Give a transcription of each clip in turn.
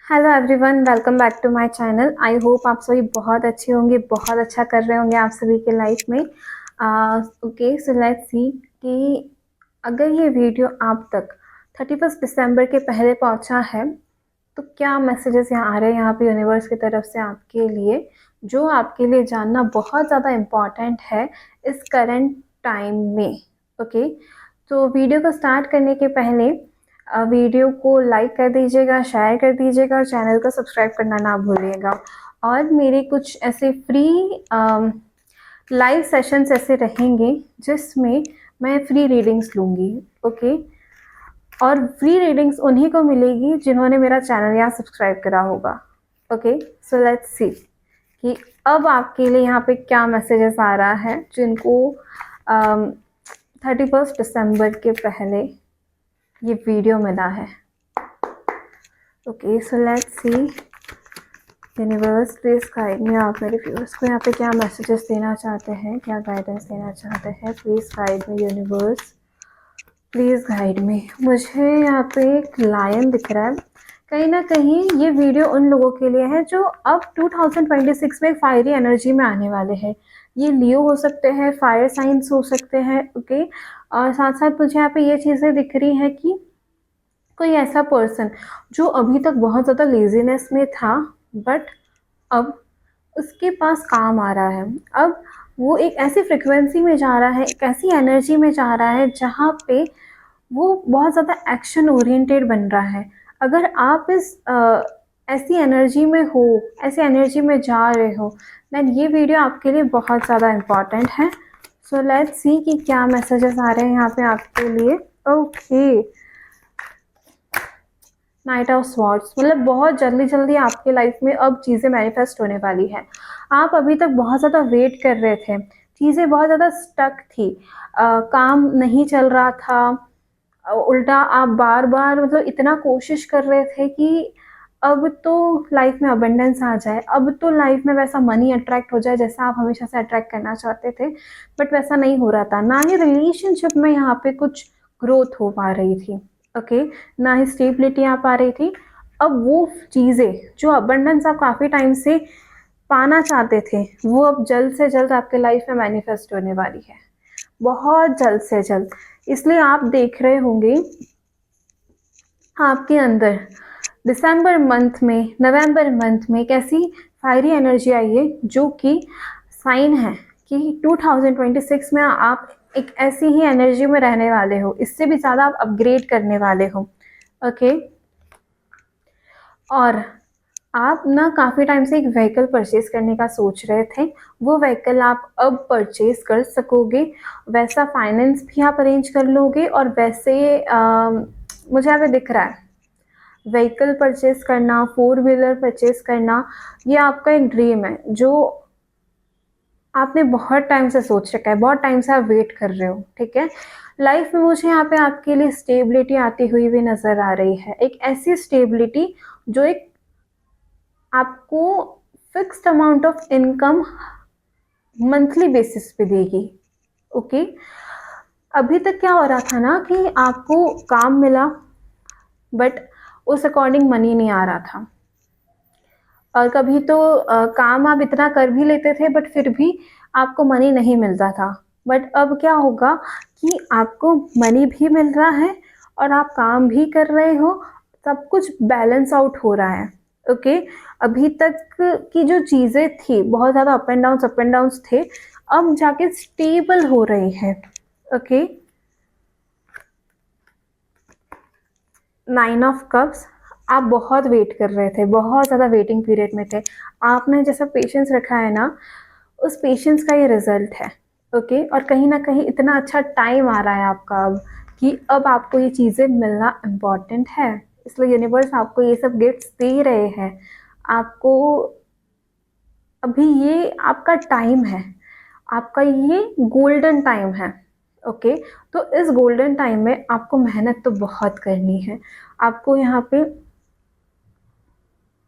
Hello everyone, welcome back to my channel. I hope आप सभी बहुत अच्छे होंगे, बहुत अच्छा कर रहे होंगे आप सभी के लाइफ में। ओके, सो लेट्स सी कि अगर ये वीडियो आप तक 31 दिसंबर के पहले पहुंचा है तो क्या मैसेजेस यहाँ आ रहे हैं यहाँ पे यूनिवर्स की तरफ से आपके लिए, जो आपके लिए जानना बहुत ज़्यादा इम्पॉर्टेंट है इस करंट टाइम में। ओके, तो वीडियो को स्टार्ट करने के पहले वीडियो को लाइक कर दीजिएगा, शेयर कर दीजिएगा और चैनल को सब्सक्राइब करना ना भूलिएगा। और मेरे कुछ ऐसे फ्री लाइव सेशंस ऐसे रहेंगे जिसमें मैं फ्री रीडिंग्स लूँगी। ओके, और फ्री रीडिंग्स उन्हीं को मिलेगी जिन्होंने मेरा चैनल यहाँ सब्सक्राइब करा होगा। ओके, सो लेट्स सी कि अब आपके लिए यहाँ पे क्या मैसेजेस आ रहा है जिनको 31 दिसंबर के पहले ये वीडियो मिला है। Okay, so let's C universe please guide me. आप मेरे व्यूअर्स को यहाँ पे क्या मैसेजेस देना चाहते हैं, क्या गाइडेंस देना चाहते हैं। Please guide me universe, please guide me. मुझे यहाँ पे एक लायन दिख रहा है। कहीं ना कहीं ये वीडियो उन लोगों के लिए है जो अब 2026 में फायरी एनर्जी में आने वाले हैं। ये लियो हो सकते हैं, फायर साइंस हो सकते हैं। ओके, और साथ साथ मुझे यहाँ पे ये चीज़ें दिख रही हैं कि कोई ऐसा पर्सन जो अभी तक बहुत ज़्यादा लेजीनेस में था, बट अब उसके पास काम आ रहा है। अब वो एक ऐसी फ्रिक्वेंसी में जा रहा है, एक ऐसी एनर्जी में जा रहा है जहाँ पे वो बहुत ज़्यादा एक्शन ओरिएंटेड बन रहा है। अगर आप इस ऐसी एनर्जी में हो, ऐसी एनर्जी में जा रहे हो, देन ये वीडियो आपके लिए बहुत ज़्यादा इम्पॉर्टेंट है। सो लेट्स सी कि क्या मैसेजेस आ रहे हैं यहाँ पे आपके लिए। ओके, नाइट ऑफ स्वॉर्ड्स, मतलब बहुत जल्दी जल्दी आपके लाइफ में अब चीज़ें मैनिफेस्ट होने वाली है। आप अभी तक बहुत ज़्यादा वेट कर रहे थे, चीज़ें बहुत ज़्यादा स्टक थी, काम नहीं चल रहा था। उल्टा आप बार बार मतलब इतना कोशिश कर रहे थे कि अब तो लाइफ में अबंडेंस आ जाए, अब तो लाइफ में वैसा मनी अट्रैक्ट हो जाए जैसा आप हमेशा से अट्रैक्ट करना चाहते थे, बट वैसा नहीं हो रहा था। ना ही रिलेशनशिप में यहाँ पे कुछ ग्रोथ हो पा रही थी। ओके, ना ही स्टेबिलिटी आ पा रही थी। अब वो चीज़ें जो अबंडेंस आप काफ़ी टाइम से पाना चाहते थे, वो अब जल्द से जल्द आपके लाइफ में मैनिफेस्ट होने वाली है, बहुत जल्द से जल्द। इसलिए आप देख रहे होंगे आपके अंदर दिसंबर मंथ में, नवंबर मंथ में एक ऐसी फायरी एनर्जी आई है जो कि साइन है कि 2026 में आप एक ऐसी ही एनर्जी में रहने वाले हो, इससे भी ज़्यादा आप अपग्रेड करने वाले हो। ओके, और आप ना काफ़ी टाइम से एक व्हीकल परचेज करने का सोच रहे थे, वो व्हीकल आप अब परचेज कर सकोगे। वैसा फाइनेंस भी आप अरेंज कर लोगे और वैसे मुझे यहाँ पे दिख रहा है व्हीकल परचेज करना, 4 व्हीलर परचेज करना, ये आपका एक ड्रीम है जो आपने बहुत टाइम से सोच रखा है, बहुत टाइम से आप वेट कर रहे हो। ठीक है, लाइफ में मुझे यहाँ पे आपके लिए स्टेबिलिटी आती हुई भी नज़र आ रही है, एक ऐसी स्टेबिलिटी जो एक आपको fixed amount of income monthly basis पे देगी। ओके, अभी तक क्या हो रहा था ना कि आपको काम मिला बट उस अकॉर्डिंग मनी नहीं आ रहा था, और कभी तो काम आप इतना कर भी लेते थे बट फिर भी आपको मनी नहीं मिलता था। बट अब क्या होगा कि आपको मनी भी मिल रहा है और आप काम भी कर रहे हो, सब कुछ बैलेंस आउट हो रहा है। ओके, अभी तक की जो चीज़ें थी बहुत ज़्यादा अप एंड डाउन्स थे, अब जाके स्टेबल हो रही है। ओके, 9 ऑफ कप्स, आप बहुत वेट कर रहे थे, बहुत ज़्यादा वेटिंग पीरियड में थे। आपने जैसा पेशेंस रखा है ना, उस पेशेंस का ये रिजल्ट है। ओके, और कहीं ना कहीं इतना अच्छा टाइम आ रहा है आपका अब कि अब आपको ये चीज़ें मिलना इम्पॉर्टेंट है। इसलिए यूनिवर्स आपको ये सब गिफ्ट्स दे रहे हैं। आपको अभी ये आपका टाइम है, आपका ये गोल्डन टाइम है। ओके, तो इस गोल्डन टाइम में आपको मेहनत तो बहुत करनी है। आपको यहाँ पे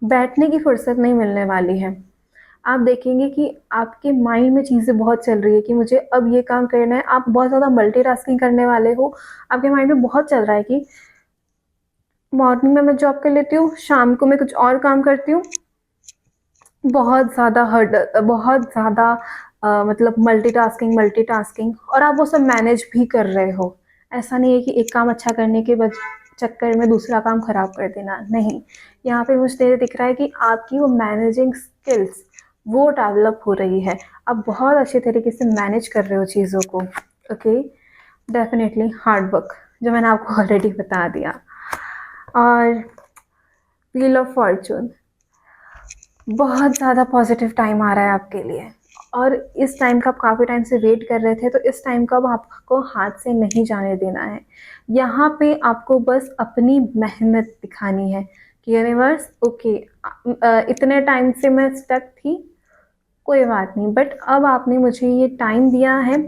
बैठने की फुर्सत नहीं मिलने वाली है। आप देखेंगे कि आपके माइंड में चीज़ें बहुत चल रही है कि मुझे अब ये काम करना है। आप बहुत ज़्यादा मल्टीटास्किंग करने वाले हो, आपके माइंड में बहुत चल रहा है कि मॉर्निंग में मैं जॉब कर लेती हूँ, शाम को मैं कुछ और काम करती हूँ। बहुत ज़्यादा बहुत ज़्यादा मतलब मल्टीटास्किंग और आप वो सब मैनेज भी कर रहे हो। ऐसा नहीं है कि एक काम अच्छा करने के चक्कर में दूसरा काम खराब कर देना, नहीं। यहाँ पे मुझे दिख रहा है कि आपकी वो मैनेजिंग स्किल्स वो डेवलप हो रही है। आप बहुत अच्छे तरीके से मैनेज कर रहे हो चीज़ों को। ओके, डेफिनेटली हार्ड वर्क, जो मैंने आपको ऑलरेडी बता दिया। और व्हील ऑफ फॉर्चून, बहुत ज़्यादा पॉजिटिव टाइम आ रहा है आपके लिए, और इस टाइम का आप काफ़ी टाइम से वेट कर रहे थे, तो इस टाइम का अब आपको हाथ से नहीं जाने देना है। यहाँ पे आपको बस अपनी मेहनत दिखानी है कि यूनिवर्स, ओके, इतने टाइम से मैं स्टक थी, कोई बात नहीं, बट अब आपने मुझे ये टाइम दिया है,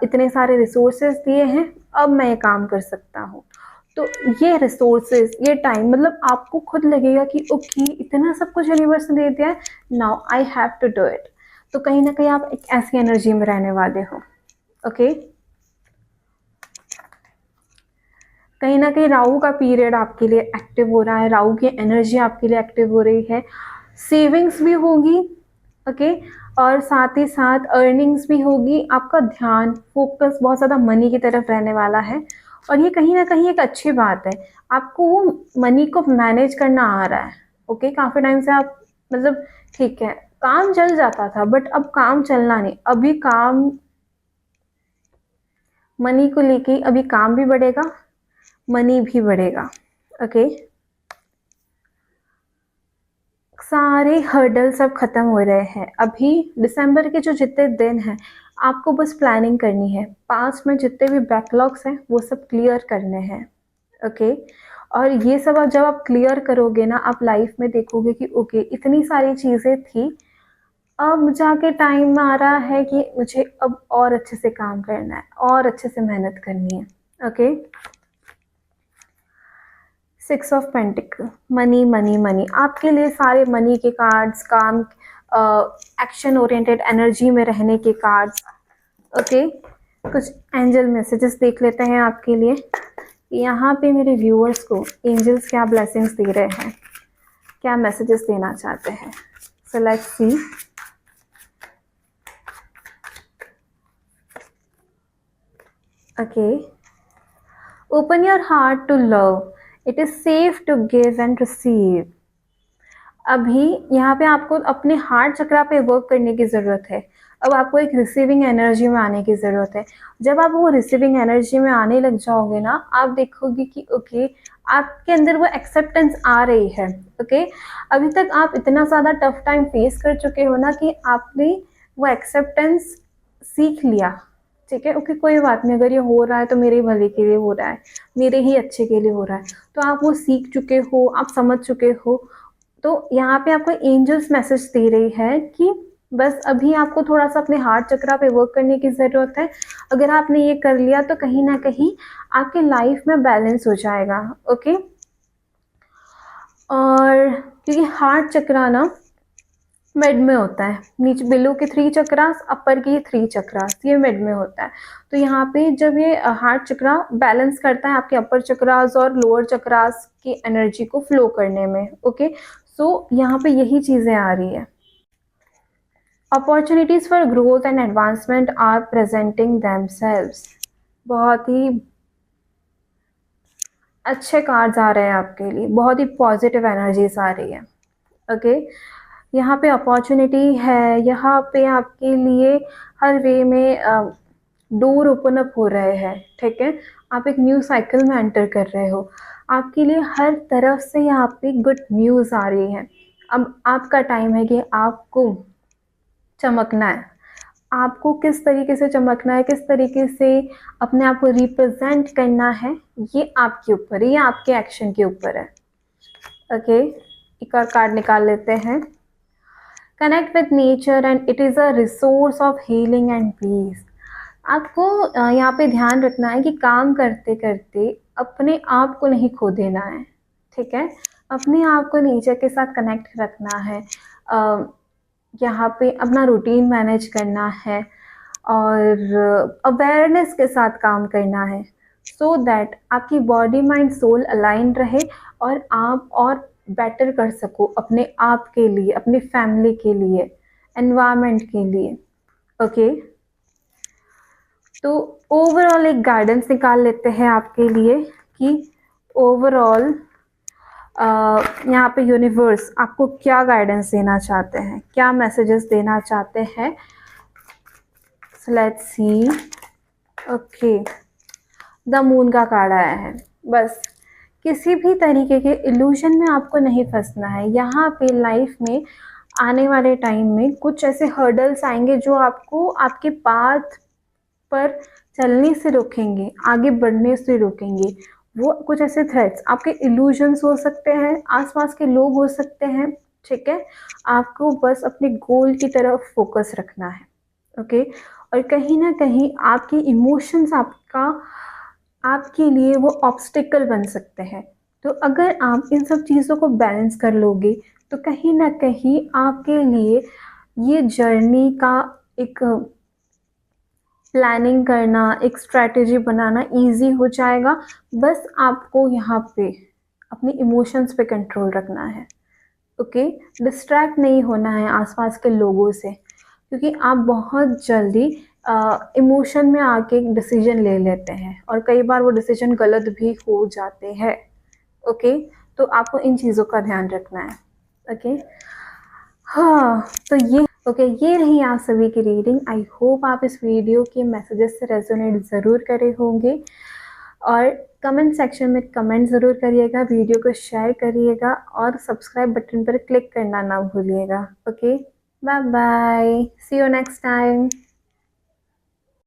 इतने सारे रिसोर्सेज दिए हैं, अब मैं ये काम कर सकता हूँ। तो ये रिसोर्सेज, ये टाइम, मतलब आपको खुद लगेगा कि ओके, इतना सब कुछ यूनिवर्स ने दे दिया है, now I have to do it. तो कहीं ना कहीं आप एक ऐसी एनर्जी में रहने वाले हो। ओके, कहीं ना कहीं राहु का पीरियड आपके लिए एक्टिव हो रहा है, राहु की एनर्जी आपके लिए एक्टिव हो रही है, सेविंग्स भी होगी। ओके, और साथ ही साथ अर्निंग्स भी होगी। आपका ध्यान, फोकस बहुत ज़्यादा मनी की तरफ रहने वाला है, और ये कहीं ना कहीं एक अच्छी बात है। आपको वो मनी को मैनेज करना आ रहा है। ओके, काफ़ी टाइम से आप, मतलब ठीक है, काम चल जाता था, बट अब काम चलना नहीं, अभी काम, मनी को लेके अभी काम भी बढ़ेगा, मनी भी बढ़ेगा। ओके, सारे हर्डल सब खत्म हो रहे हैं। अभी दिसंबर के जो जितने दिन हैं, आपको बस प्लानिंग करनी है। पास्ट में जितने भी बैकलॉग्स हैं वो सब क्लियर करने हैं। ओके, और ये सब अब जब आप क्लियर करोगे ना, आप लाइफ में देखोगे कि ओके, इतनी सारी चीज़ें थी, अब जाके टाइम आ रहा है कि मुझे अब और अच्छे से काम करना है, और अच्छे से मेहनत करनी है। Okay, 6 of pentacle, money money money, आपके लिए सारे मनी के कार्ड्स, काम, एक्शन ओरिएंटेड एनर्जी में रहने के कार्ड्स। ओके, कुछ एंजल मैसेजेस देख लेते हैं आपके लिए। यहाँ पे मेरे व्यूअर्स को एंजल्स क्या ब्लेसिंग्स दे रहे हैं, क्या मैसेजेस देना चाहते हैं। So let's see. Okay, open your heart to love, it is safe to give and receive. अभी यहाँ पे आपको अपने हार्ट चक्रा पे वर्क करने की ज़रूरत है। अब आपको एक रिसीविंग एनर्जी में आने की ज़रूरत है। जब आप वो रिसीविंग एनर्जी में आने लग जाओगे ना, आप देखोगे कि ओके, आपके अंदर वो एक्सेप्टेंस आ रही है। ओके, अभी तक आप इतना ज़्यादा टफ टाइम फेस कर चुके हो ना कि आपने वो एक्सेप्टेंस सीख लिया। ठीक है, ओके, कोई बात नहीं, अगर ये हो रहा है तो मेरे भले के लिए हो रहा है, मेरे ही अच्छे के लिए हो रहा है। तो आप वो सीख चुके हो, आप समझ चुके हो। तो यहाँ पे आपको एंजल्स मैसेज दे रही है कि बस अभी आपको थोड़ा सा अपने हार्ट चक्रा पे वर्क करने की ज़रूरत है। अगर आपने ये कर लिया तो कहीं ना कहीं आपके लाइफ में बैलेंस हो जाएगा। ओके, और क्योंकि हार्ट चक्रा ना मिड में होता है, नीचे बिलो के 3 चक्रास, अपर के 3 चक्रास, ये मिड में होता है। तो यहाँ पे जब ये हार्ट चक्रा बैलेंस करता है आपके अपर चक्रास और लोअर चक्रास की एनर्जी को फ्लो करने में। ओके, सो यहाँ पे यही चीज़ें आ रही है। Opportunities for growth and advancement are presenting themselves. बहुत ही अच्छे कार्ड्स आ रहे हैं आपके लिए, बहुत ही पॉजिटिव एनर्जीज आ रही है। ओके, यहाँ पे अपॉर्चुनिटी है, यहाँ पे आपके लिए हर वे में डोर ओपन अप हो रहे हैं। ठीक है, आप एक न्यू साइकिल में एंटर कर रहे हो, आपके लिए हर तरफ से यहाँ पे गुड न्यूज़ आ रही है। अब आपका टाइम है कि आपको चमकना है। आपको किस तरीके से चमकना है, किस तरीके से अपने आप को रिप्रेजेंट करना है, ये आपके ऊपर है, ये आपके एक्शन के ऊपर है। ओके, एक और कार्ड निकाल लेते हैं। Connect with nature and it is a resource of healing and peace. आपको यहाँ पे ध्यान रखना है कि काम करते करते अपने आप को नहीं खो देना है। ठीक है, अपने आप को नेचर के साथ कनेक्ट रखना है, यहाँ पे अपना रूटीन मैनेज करना है, और अवेयरनेस के साथ काम करना है। सो दैट आपकी बॉडी माइंड सोल अलाइन रहे और आप और बेटर कर सको अपने आप के लिए, अपनी फैमिली के लिए, एनवायरनमेंट के लिए। ओके, तो ओवरऑल एक गाइडेंस निकाल लेते हैं आपके लिए कि ओवरऑल यहाँ पे यूनिवर्स आपको क्या गाइडेंस देना चाहते हैं, क्या मैसेजेस देना चाहते हैं। So let's see. Okay, the moon का कार्ड आया है। बस किसी भी तरीके के इल्यूजन में आपको नहीं फंसना है। यहाँ पे लाइफ में आने वाले टाइम में कुछ ऐसे हर्डल्स आएंगे जो आपको आपके पाथ पर चलने से रोकेंगे, आगे बढ़ने से रोकेंगे। वो कुछ ऐसे थ्रेट्स, आपके इल्यूजन्स हो सकते हैं, आसपास के लोग हो सकते हैं, ठीक है। आपको बस अपने गोल की तरफ फोकस रखना है। ओके, और कहीं ना कहीं आपके इमोशंस आपके लिए वो ऑब्स्टिकल बन सकते हैं। तो अगर आप इन सब चीज़ों को बैलेंस कर लोगे तो कहीं ना कहीं आपके लिए ये जर्नी का एक प्लानिंग करना, एक स्ट्रैटेजी बनाना इजी हो जाएगा। बस आपको यहाँ पे अपने इमोशंस पे कंट्रोल रखना है। ओके, डिस्ट्रैक्ट नहीं होना है आसपास के लोगों से, क्योंकि आप बहुत जल्दी इमोशन में आके एक डिसीजन ले लेते हैं और कई बार वो डिसीजन गलत भी हो जाते हैं। ओके, तो आपको इन चीज़ों का ध्यान रखना है। ओके, हाँ, तो ये रही आप सभी की रीडिंग। आई होप आप इस वीडियो के मैसेजेस से रेजोनेट ज़रूर करे होंगे और कमेंट सेक्शन में कमेंट ज़रूर करिएगा, वीडियो को शेयर करिएगा और सब्सक्राइब बटन पर क्लिक करना ना भूलिएगा। Okay, bye bye, see you next time.